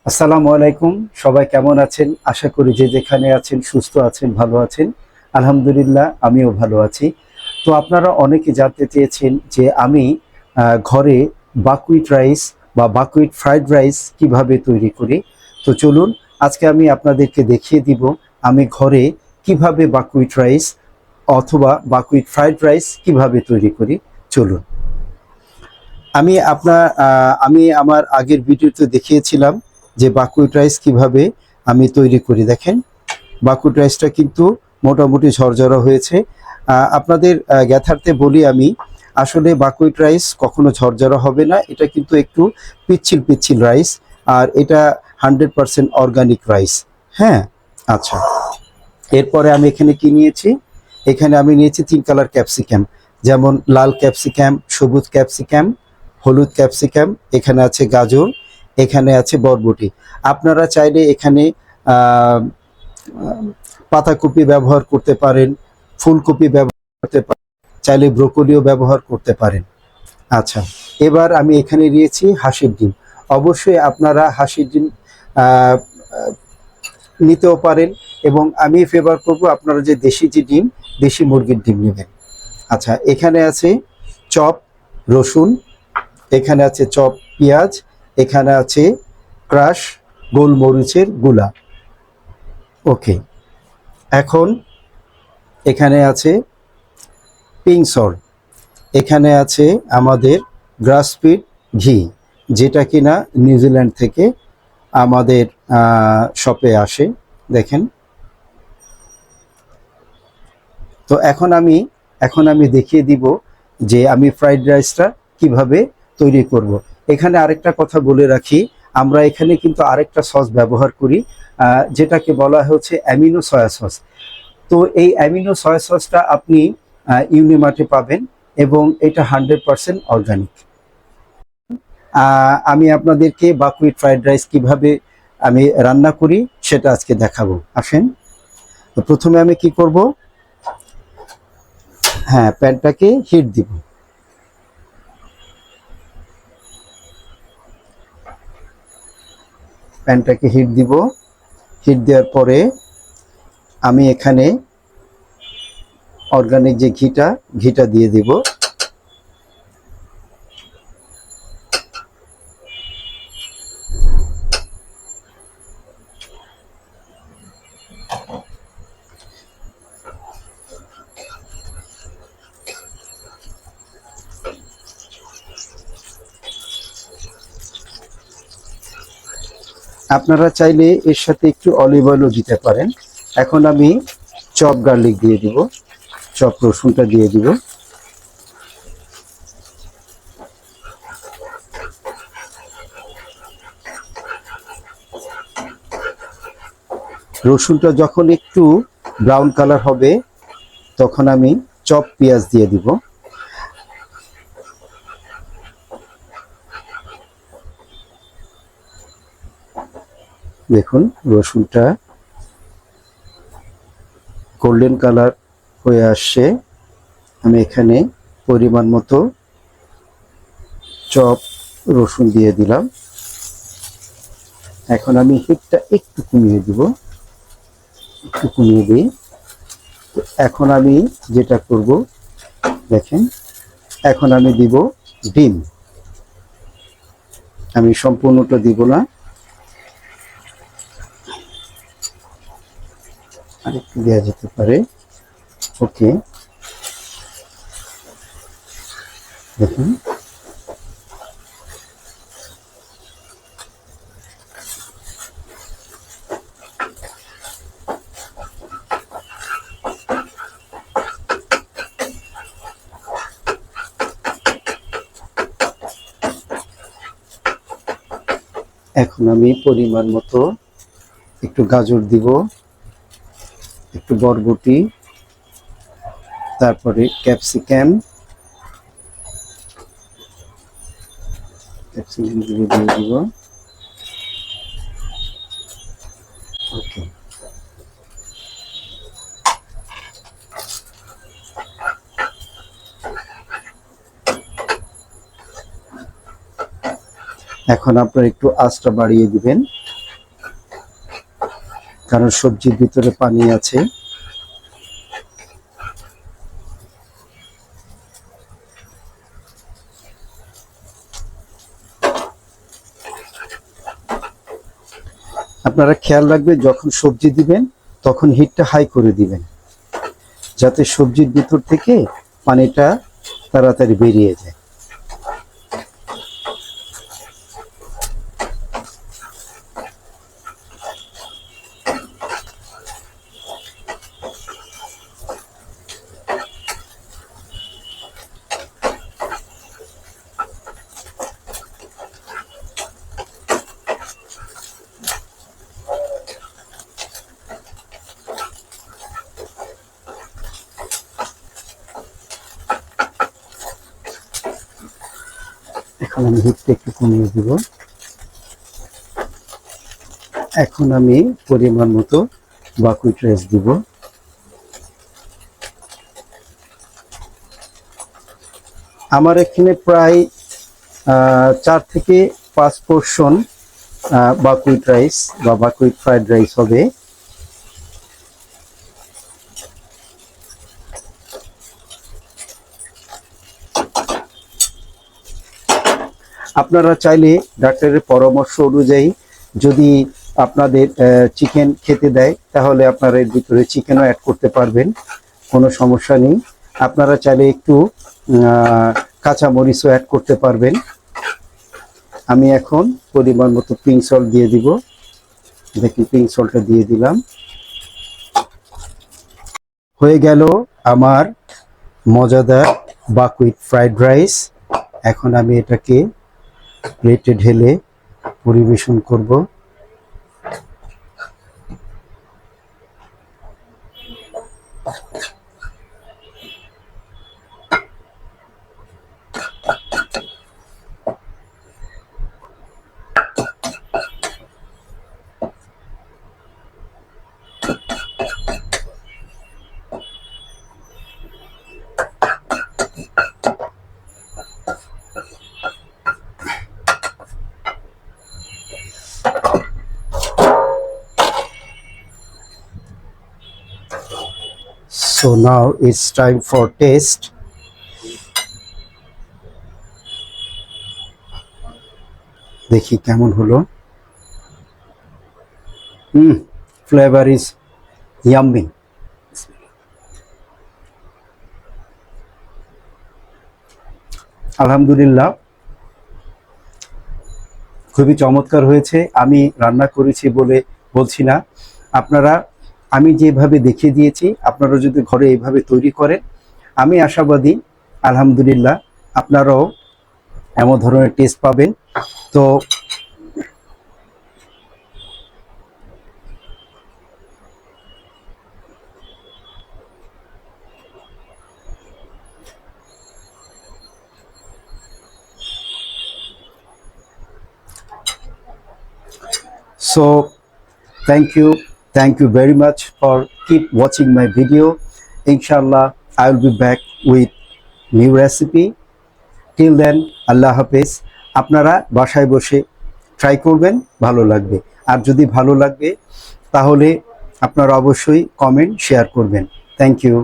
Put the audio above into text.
আসসালামু আলাইকুম। সবাই কেমন আছেন? আশা করি যে যেখানে আছেন সুস্থ আছেন, ভালো আছেন। আলহামদুলিল্লাহ আমিও ভালো আছি। তো আপনারা অনেকে জানতে চেয়েছেন যে আমি ঘরে বাকুইট রাইস বা বাকুইট ফ্রাইড রাইস কিভাবে তৈরি করি। তো চলুন আজকে আমি আপনাদেরকে দেখিয়ে দিব আমি ঘরে কিভাবে বাকুইট রাইস অথবা বাকুইট ফ্রাইড রাইস কিভাবে তৈরি করি। চলুন। আমি আমার আগের ভিডিওতে দেখিয়েছিলাম যে বাকুইট রাইস কিভাবে আমি তৈরি করি। দেখেন বাকুইট রাইসটা কিন্তু মোটামুটি ঝরঝরা হয়েছে। আপনাদের জ্ঞাতার্থে বলি আমি, আসলে বাকুইট রাইস কখনো ঝরঝরা হবে না, এটা কিন্তু একটু পিচ্ছিল পিচ্ছিল রাইস। আর এটা 100% অর্গানিক রাইস। হ্যাঁ, আচ্ছা। এরপরে আমি এখানে কি নিয়েছি, এখানে আমি নিয়েছি 3 কালার ক্যাপসিকাম, যেমন লাল ক্যাপসিকাম, সবুজ ক্যাপসিকাম, হলুদ ক্যাপসিকাম, এখানে আছে গাজর, এখানে আছে বরবটি। আপনারা চাইলে এখানে পাতাকপি ব্যবহার করতে পারেন, ফুলকপি ব্যবহার করতে পারেন, চাইলে ব্রোকলিও ব্যবহার করতে পারেন। আচ্ছা, এবার আমি এখানে নিয়েছি হাঁসের ডিম। অবশ্যই আপনারা হাঁসের ডিম আহ, নিতেও পারেন, এবং আমি ফেভার করব আপনারা যে দেশি যে ডিম, দেশি মুরগির ডিম নেবেন। আচ্ছা, এখানে আছে চপ রসুন, এখানে আছে চপ পেঁয়াজ, এখানে আছে ক্রাশ গোলমরিচের গুঁড়া। ওকে, এখন এখানে আছে পিঙ্ক সল্ট, এখানে আছে আমাদের গ্রাসফিড ঘি, যেটা কিনা নিউজিল্যান্ড থেকে আমাদের শপে আসে। দেখেন, তো এখন আমি দেখিয়ে দিব যে আমি ফ্রাইড রাইসটা কিভাবে তৈরি করব। এখানে আরেকটা কথা বলে রাখি, আমরা এখানে কিন্তু আরেকটা সস ব্যবহার করি, যেটাকে বলা হচ্ছে অ্যামিনো সয়া সস। তো এই অ্যামিনো সয়া সসটা আপনি ইউনিমার্টে পাবেন, এবং এটা 100% অর্গানিক। আমি আপনাদেরকে বাকুইট ফ্রাইড রাইস কিভাবে আমি রান্না করি সেটা আজকে দেখাবো। আসেন, তো প্রথমে আমি কি করব, হ্যাঁ, প্যানটাকে হিট দিব। প্যানটাকে হিট দিব। হিট দেওয়ার পরে আমি এখানে অর্গানিক যে ঘিটা দিয়ে দিব। আপনারা চাইলে এর সাথে একটু অলিভ অয়েলও দিতে পারেন। এখন আমি চপ গার্লিক দিয়ে দিব, চপ রসুনটা দিয়ে দিব। রসুনটা যখন একটু ব্রাউন কালার হবে তখন আমি চপ পেঁয়াজ দিয়ে দিব। দেখুন রসুনটা গোল্ডেন কালার হয়ে আসছে। আমি এখানে পরিমাণ মতো চপ রসুন দিয়ে দিলাম। এখন আমি হিটটা একটু কমিয়ে দিব, একটু কমিয়ে দিই। এখন আমি যেটা করব, দেখেন, এখন আমি দিব ডিম। আমি সম্পূর্ণটা দিব না, আরেকটু দেওয়া যেতে পারে। ওকে, দেখুন, এখন আমি পরিমাণ মতো একটু গাজর দিব, একটু বরবটি, তারপরে ক্যাপসিকাম দিয়ে দিব। ওকে, এখন আপনারা একটু আঁচটা বাড়িয়ে দিবেন, কারণ সবজির ভিতরে পানি আছে। আপনারা খেয়াল রাখবেন যখন সবজি দিবেন তখন হিটটা হাই করে দিবেন, যাতে সবজির ভিতর থেকে পানিটা তাড়াতাড়ি বেরিয়ে যায়। এখন আমি হিটটা একটু কমিয়ে দিব। এখন আমি পরিমাণ মতো বাকুইট রাইস দিব। আমার এখানে প্রায় 4 থেকে 5 পোর্শন বাকুইট রাইস বা বাকুইট ফ্রাইড রাইস হবে। আপনারা চাইলে ডাক্তারের পরামর্শ অনুযায়ী যদি আপনাদের চিকেন খেতে দেয় তাহলে আপনারা এর ভিতরে চিকেনও অ্যাড করতে পারবেন, কোনো সমস্যা নেই। আপনারা চাইলে একটু কাঁচা মরিচও অ্যাড করতে পারবেন। আমি এখন পরিমাণ মতো পিঙ্ক সল্ট দিয়ে দিব। দেখি পিঙ্ক সল্টটা দিয়ে দিলাম। হয়ে গেল আমার মজাদার বাকুইট ফ্রাইড রাইস। এখন আমি এটাকে প্লেটে ঢেলে পরিবেশন করব। So now it's time for taste. দেখি কেমন হলো। Flavour is yummy. আলহামদুলিল্লাহ, খুবই চমৎকার হয়েছে। আমি রান্না করেছি বলে বলছি না, আপনারা আমি যেভাবে দেখিয়ে দিয়েছি আপনারা যদি ঘরে এইভাবে তৈরি করেন, আমি আশাবাদী আলহামদুলিল্লাহ আপনারাও এমন ধরনের টেস্ট পাবেন। তো thank you very much for keep watching my video. Inshallah I will be back with new recipe. Till then, আল্লাহ হাফেজ। আপনারা বাসায় বসে ট্রাই করবেন, ভালো লাগবে। আর যদি ভালো লাগে তাহলে আপনারা অবশ্যই কমেন্ট শেয়ার করবেন। Thank you.